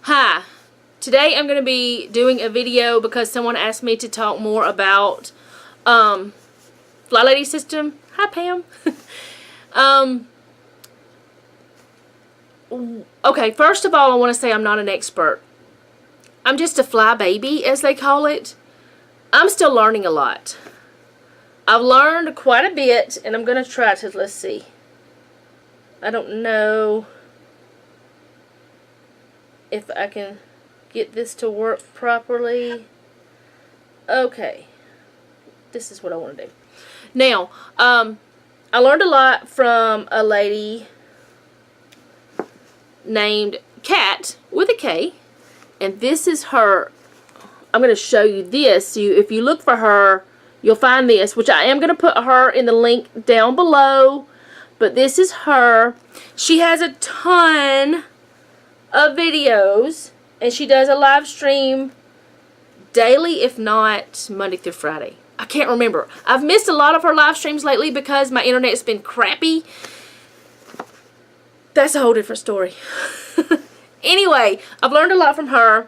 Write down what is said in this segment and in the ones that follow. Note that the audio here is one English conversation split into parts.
Hi, today I'm going to be doing a video because someone asked me to talk more about Flylady system. Hi Pam. Okay, first of all I want to say I'm not an expert. I'm just a fly baby, as they call it. I'm still learning a lot. I've learned quite a bit, and I'm going to try to, let's see. I don't know if I can get this to work properly. Okay. This is what I want to do. Now, I learned a lot from a lady named Kat with a K. And this is her. I'm going to show you this. If you look for her, you'll find this, which I am going to put her in the link down below. But this is her. She has a ton of videos, and she does a live stream daily, if not Monday through Friday. I can't remember. I've missed a lot of her live streams lately because my internet's been crappy. That's a whole different story. Anyway, I've learned a lot from her.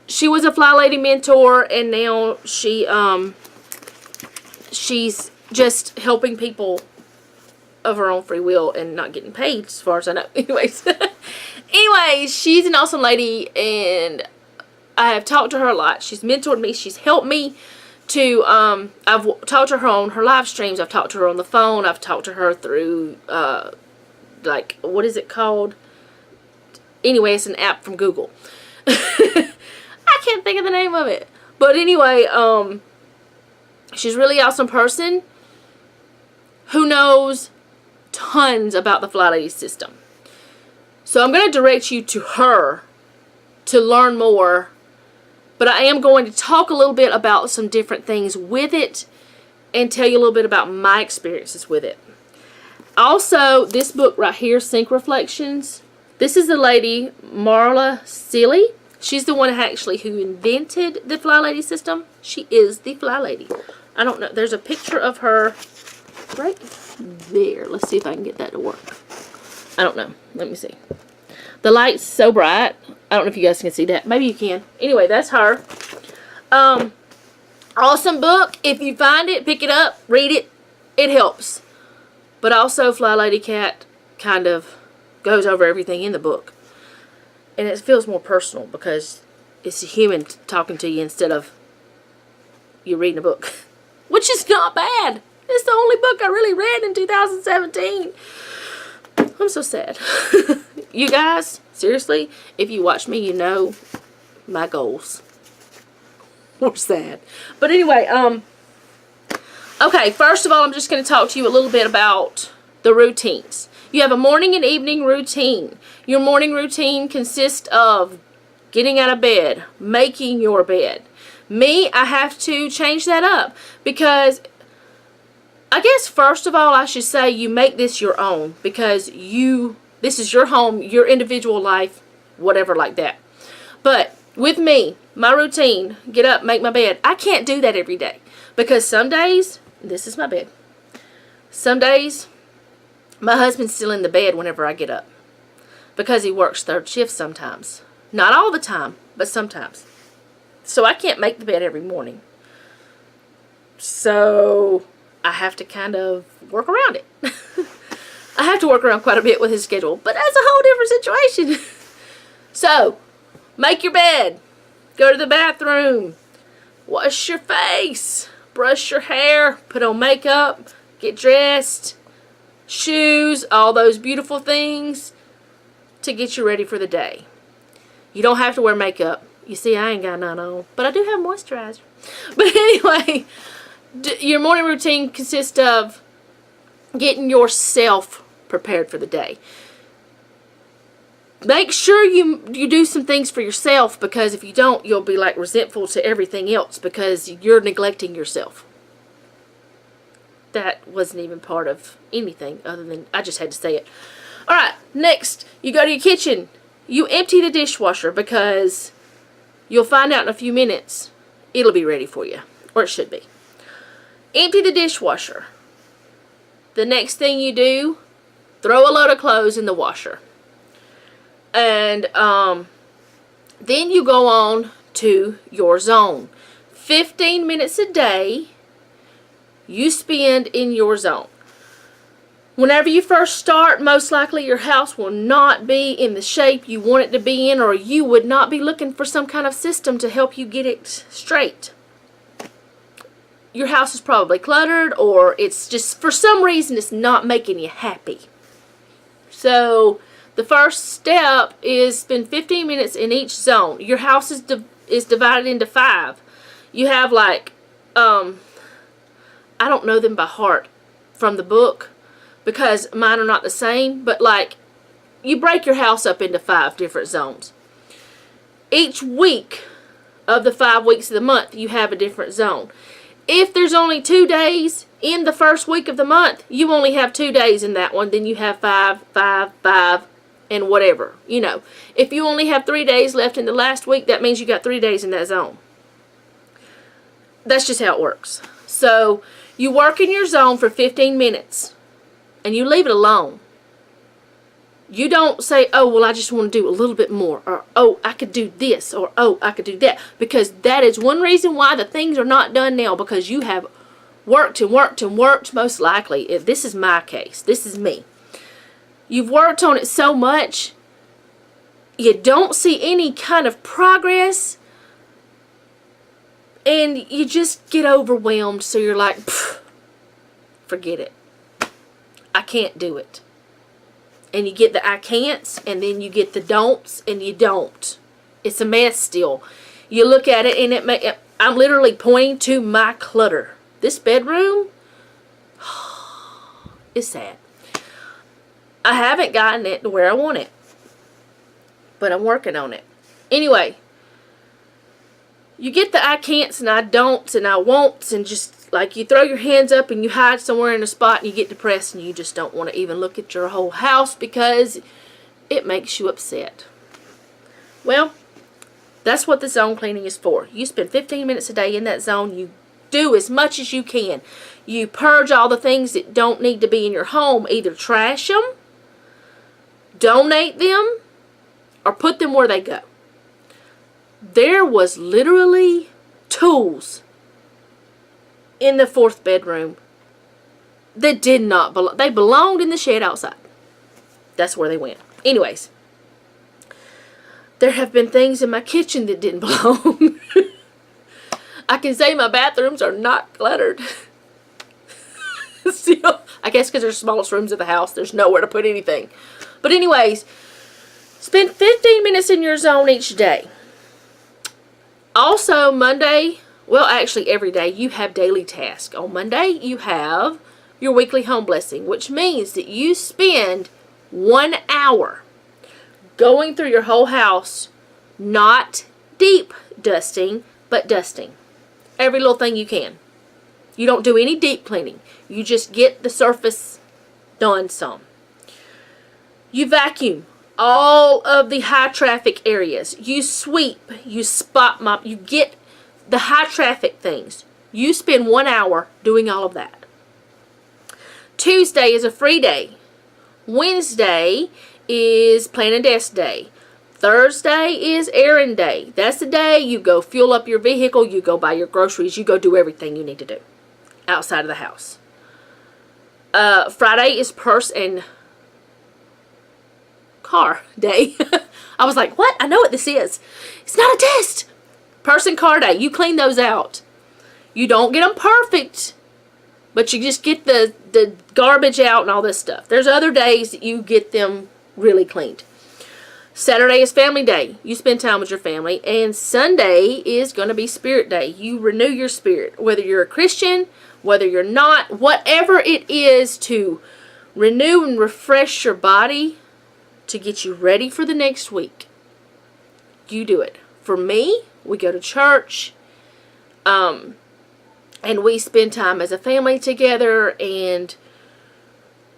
She was a Flylady mentor, and now she's just helping people of her own free will and not getting paid, as far as I know. Anyways, she's an awesome lady, and I have talked to her a lot. She's mentored me. She's helped me to, I've talked to her on her live streams. I've talked to her on the phone. I've talked to her through, like, what is it called? Anyway, it's an app from Google. I can't think of the name of it. But anyway, she's a really awesome person who knows tons about the Flylady system. So I'm going to direct you to her to learn more. But I am going to talk a little bit about some different things with it and tell you a little bit about my experiences with it. Also, this book right here, Sync Reflections. This is the lady, Marla Seeley. She's the one actually who invented the Flylady system. She is the Flylady. I don't know. There's a picture of her right there. Let's see if I can get that to work. I don't know. Let me see. The light's so bright. I don't know if you guys can see that. Maybe you can. Anyway, that's her. Awesome book. If you find it, pick it up, read it. It helps. But also, Flylady Cat kind of goes over everything in the book. And it feels more personal because it's a human talking to you instead of you reading a book. Which is not bad. It's the only book I really read in 2017. I'm so sad. You guys, seriously, if you watch me, you know my goals. Or sad. But anyway, okay, first of all, I'm just going to talk to you a little bit about the routines. You have a morning and evening routine. Your morning routine consists of getting out of bed, making your bed. Me, I have to change that up because I guess first of all I should say you make this your own because this is your home, your individual life, whatever like that. But with me, my routine, get up, make my bed. I can't do that every day because some days, this is my bed. Some days my husband's still in the bed whenever I get up because he works third shift sometimes. Not all the time, but sometimes. So I can't make the bed every morning. So I have to kind of work around it. I have to work around quite a bit with his schedule, but that's a whole different situation. So, make your bed. Go to the bathroom. Wash your face. Brush your hair. Put on makeup. Get dressed. Shoes, all those beautiful things to get you ready for the day. You don't have to wear makeup. You see, I ain't got none on, but I do have moisturizer. But anyway, your morning routine consists of getting yourself prepared for the day. Make sure you do some things for yourself because if you don't, you'll be like resentful to everything else because you're neglecting yourself. That wasn't even part of anything other than I just had to say it. Alright, next, you go to your kitchen. You empty the dishwasher because you'll find out in a few minutes it'll be ready for you. Or it should be. Empty the dishwasher. The next thing you do, throw a load of clothes in the washer. And then you go on to your zone. 15 minutes a day you spend in your zone. Whenever you first start, most likely your house will not be in the shape you want it to be in, or you would not be looking for some kind of system to help you get it straight. Your house is probably cluttered, or it's just, for some reason, it's not making you happy. So the first step is spend 15 minutes in each zone. Your house is divided into 5. You have like, I don't know them by heart from the book, because mine are not the same, but like, you break your house up into 5 different zones. Each week of the 5 weeks of the month, you have a different zone. If there's only 2 days in the first week of the month, you only have 2 days in that one. Then you have 5, 5, 5, and whatever. You know, if you only have 3 days left in the last week, that means you got 3 days in that zone. That's just how it works. So you work in your zone for 15 minutes. And you leave it alone. You don't say, oh, well, I just want to do a little bit more. Or, oh, I could do this. Or, oh, I could do that. Because that is one reason why the things are not done now. Because you have worked and worked and worked, most likely. If this is my case. This is me. You've worked on it so much, you don't see any kind of progress. And you just get overwhelmed. So you're like, forget it. I can't do it. And you get the I can'ts, and then you get the don'ts, and you don't. It's a mess still. You look at it, and I'm literally pointing to my clutter. This bedroom is sad. I haven't gotten it to where I want it, but I'm working on it. Anyway, you get the I can'ts and I don'ts and I won'ts, and just like you throw your hands up and you hide somewhere in a spot and you get depressed and you just don't want to even look at your whole house because it makes you upset. Well, that's what the zone cleaning is for. You spend 15 minutes a day in that zone. You do as much as you can. You purge all the things that don't need to be in your home. Either trash them, donate them, or put them where they go. There was literally tools in the 4th bedroom that did not belong. They belonged in the shed outside. That's where they went. Anyways, there have been things in my kitchen that didn't belong. I can say my bathrooms are not cluttered. Still, I guess because they're the smallest rooms of the house, there's nowhere to put anything. But anyways, spend 15 minutes in your zone each day. Also, Monday, well, actually every day, you have daily tasks. On Monday, you have your weekly home blessing, which means that you spend 1 hour going through your whole house, not deep dusting, but dusting. Every little thing you can. You don't do any deep cleaning. You just get the surface done some. You vacuum all of the high traffic areas. You sweep, you spot mop, you get the high traffic things. You spend 1 hour doing all of that. Tuesday is a free day. Wednesday is plan and desk day. Thursday is errand day. That's the day you go fuel up your vehicle, you go buy your groceries, you go do everything you need to do outside of the house. Friday is purse and car day. I was like, what? I know what this is. It's not a test. Purse and car day. You clean those out. You don't get them perfect, but you just get the garbage out and all this stuff. There's other days that you get them really cleaned. Saturday is family day. You spend time with your family. And Sunday is going to be spirit day. You renew your spirit. Whether you're a Christian, whether you're not, whatever it is to renew and refresh your body to get you ready for the next week. You do it. For me, we go to church. And we spend time as a family together. And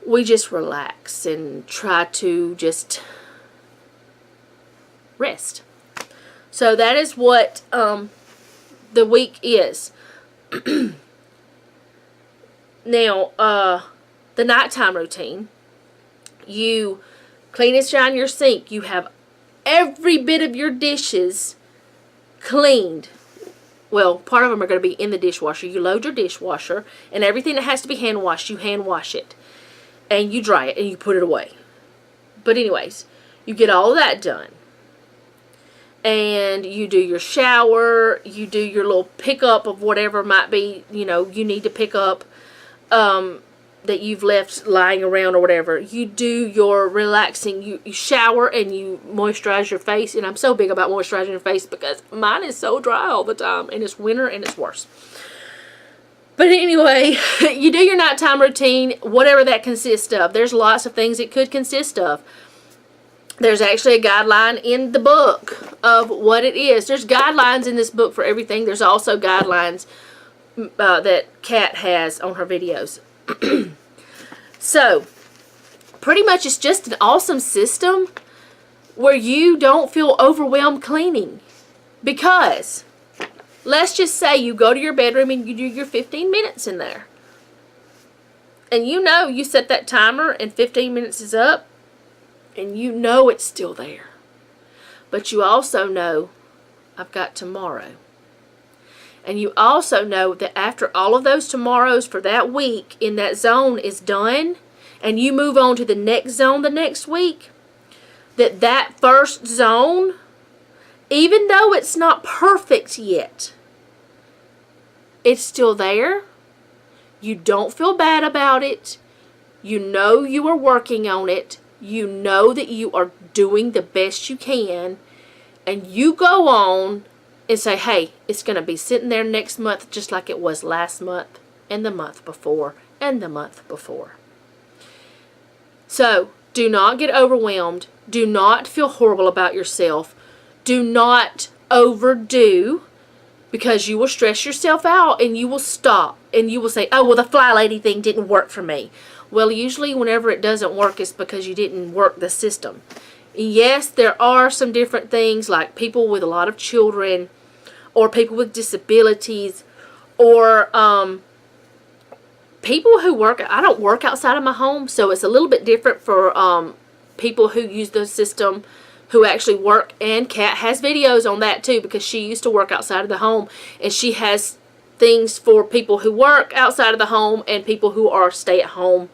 we just relax and try to just rest. So that is what the week is. Now, the nighttime routine. You clean and shine your sink. You have every bit of your dishes cleaned. Well, part of them are going to be in the dishwasher. You load your dishwasher, and everything that has to be hand washed, you hand wash it. And you dry it, and you put it away. But anyways, you get all that done. And you do your shower, you do your little pickup of whatever might be, you know, you need to pick up that you've left lying around or whatever. You do your relaxing, you shower and you moisturize your face. And I'm so big about moisturizing your face because mine is so dry all the time. And it's winter and it's worse. But anyway, you do your nighttime routine, whatever that consists of. There's lots of things it could consist of. There's actually a guideline in the book of what it is. There's guidelines in this book for everything. There's also guidelines that Kat has on her videos. So, pretty much it's just an awesome system where you don't feel overwhelmed cleaning. Because, let's just say you go to your bedroom and you do your 15 minutes in there. And you know you set that timer and 15 minutes is up. And you know it's still there. But you also know, I've got tomorrow. And you also know that after all of those tomorrows for that week in that zone is done, and you move on to the next zone the next week, that first zone, even though it's not perfect yet, it's still there. You don't feel bad about it. You know you are working on it. You know that you are doing the best you can, and you go on and say, hey, it's going to be sitting there next month just like it was last month and the month before and the month before. So, do not get overwhelmed. Do not feel horrible about yourself. Do not overdo, because you will stress yourself out and you will stop and you will say, oh, well, the Flylady thing didn't work for me. Well, usually whenever it doesn't work, it's because you didn't work the system. Yes, there are some different things like people with a lot of children or people with disabilities or people who work. I don't work outside of my home, so it's a little bit different for people who use the system who actually work. And Kat has videos on that too because she used to work outside of the home, and she has things for people who work outside of the home and people who are stay-at-home.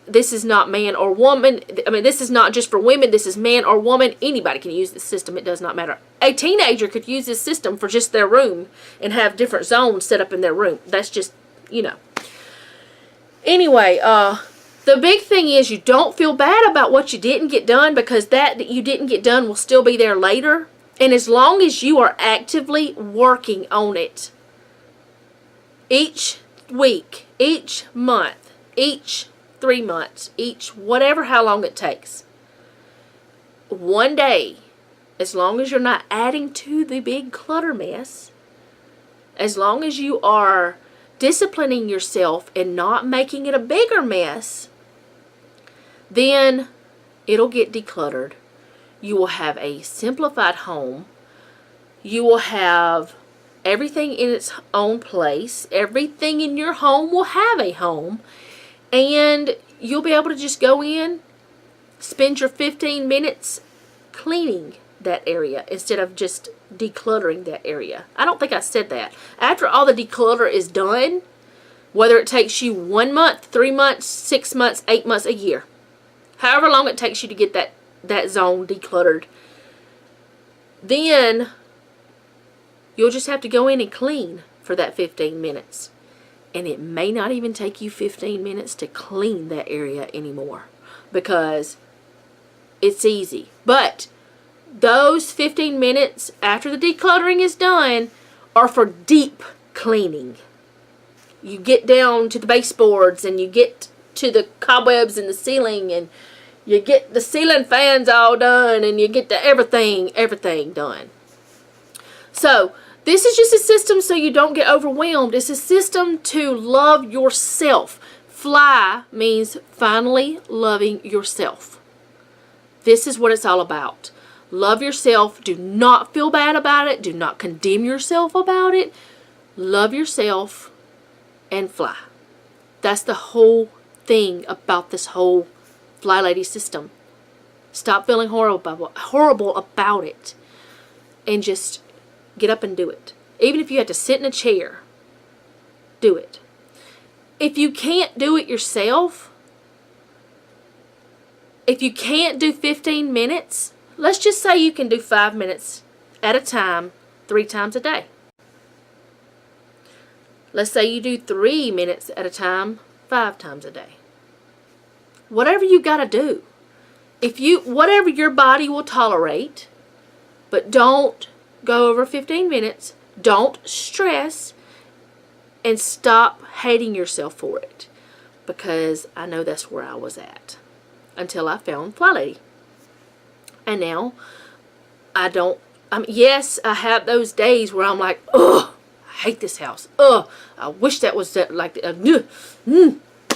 This is not man or woman. I mean, this is not just for women. This is man or woman. Anybody can use this system. It does not matter. A teenager could use this system for just their room and have different zones set up in their room. That's just, you know. Anyway, the big thing is you don't feel bad about what you didn't get done, because that you didn't get done will still be there later. And as long as you are actively working on it, each week, each month, each 3 months, each whatever, how long it takes, one day, as long as you're not adding to the big clutter mess, as long as you are disciplining yourself and not making it a bigger mess, then it'll get decluttered. You will have a simplified home. You will have everything in its own place. Everything in your home will have a home. And you'll be able to just go in, spend your 15 minutes cleaning that area instead of just decluttering that area. I don't think I said that. After all the declutter is done, whether it takes you 1 month, 3 months, 6 months, 8 months, a year, however long it takes you to get that zone decluttered, then you'll just have to go in and clean for that 15 minutes. And it may not even take you 15 minutes to clean that area anymore, because it's easy. But those 15 minutes after the decluttering is done are for deep cleaning. You get down to the baseboards and you get to the cobwebs in the ceiling, and you get the ceiling fans all done, and you get to everything done. So, this is just a system so you don't get overwhelmed. It's a system to love yourself. Fly means finally loving yourself. This is what it's all about. Love yourself. Do not feel bad about it. Do not condemn yourself about it. Love yourself and fly. That's the whole thing about this whole Flylady system. Stop feeling horrible about it. And just get up and do it. Even if you have to sit in a chair, do it. If you can't do it yourself, if you can't do 15 minutes, let's just say you can do 5 minutes at a time, 3 times a day. Let's say you do 3 minutes at a time, 5 times a day. Whatever you got to do. Whatever your body will tolerate, but don't go over 15 minutes. Don't stress, and stop hating yourself for it, because I know that's where I was at until I found Flylady. And now yes, I have those days where I'm like, ugh, I hate this house. Ugh, I wish that was like, you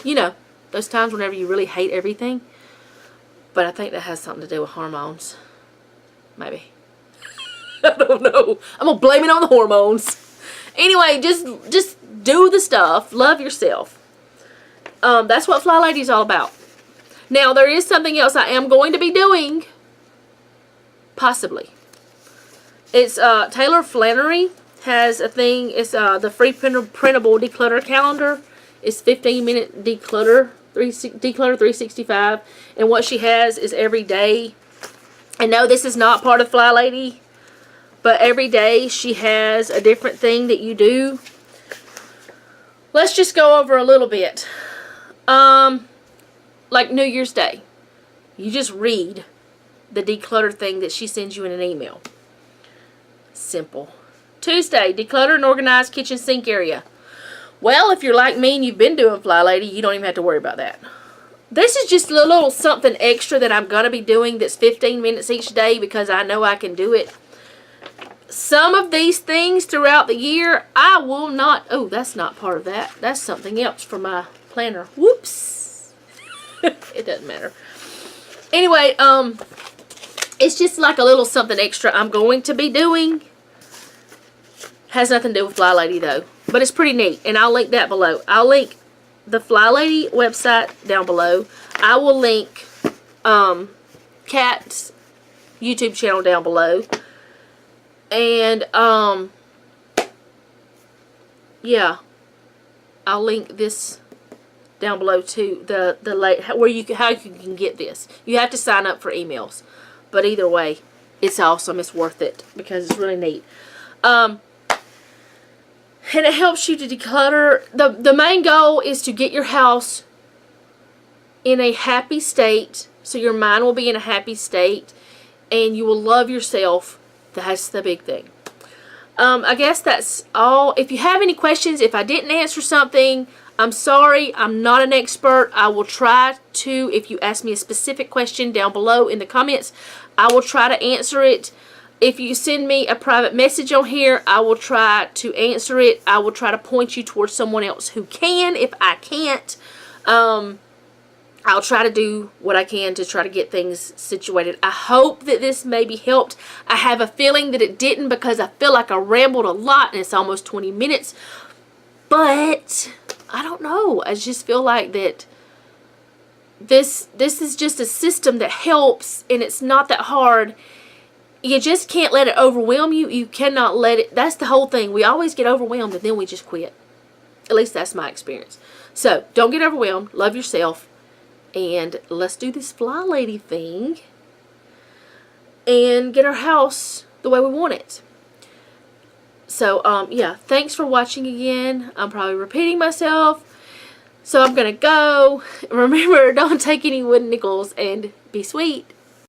know, those times whenever you really hate everything. But I think that has something to do with hormones. Maybe. I don't know. I'm going to blame it on the hormones. Anyway, just do the stuff. Love yourself. That's what Flylady is all about. Now, there is something else I am going to be doing. Possibly. It's Taylor Flannery has a thing. It's the free printable declutter calendar. It's 15-minute declutter 365. And what she has is every day. And no, this is not part of Flylady. But every day she has a different thing that you do. Let's just go over a little bit. Like New Year's Day. You just read the declutter thing that she sends you in an email. Simple. Tuesday, declutter and organize kitchen sink area. Well, if you're like me and you've been doing Flylady, you don't even have to worry about that. This is just a little something extra that I'm going to be doing that's 15 minutes each day because I know I can do it. Some of these things throughout the year, I will not... Oh, that's not part of that. That's something else for my planner. Whoops. It doesn't matter. Anyway, it's just like a little something extra I'm going to be doing. Has nothing to do with Flylady, though. But it's pretty neat. And I'll link that below. I'll link the Flylady website down below. I will link Kat's YouTube channel down below. And, yeah, I'll link this down below too. How you can get this. You have to sign up for emails, but either way, it's awesome. It's worth it because it's really neat. And it helps you to declutter. The main goal is to get your house in a happy state, so your mind will be in a happy state, and you will love yourself. That's the big thing. I guess that's all. If you have any questions, if I didn't answer something, I'm sorry. I'm not an expert. I will try to, if you ask me a specific question down below in the comments, I will try to answer it. If you send me a private message on here, I will try to answer it. I will try to point you towards someone else who can if I can't. I'll try to do what I can to try to get things situated. I hope that this maybe helped. I have a feeling that it didn't because I feel like I rambled a lot and it's almost 20 minutes. But I don't know. I just feel like that this is just a system that helps, and it's not that hard. You just can't let it overwhelm you. You cannot let it. That's the whole thing. We always get overwhelmed and then we just quit. At least that's my experience. So don't get overwhelmed. Love yourself. And let's do this Flylady thing and get our house the way we want it. So, yeah, thanks for watching again. I'm probably repeating myself. So I'm going to go. Remember, don't take any wooden nickels and be sweet.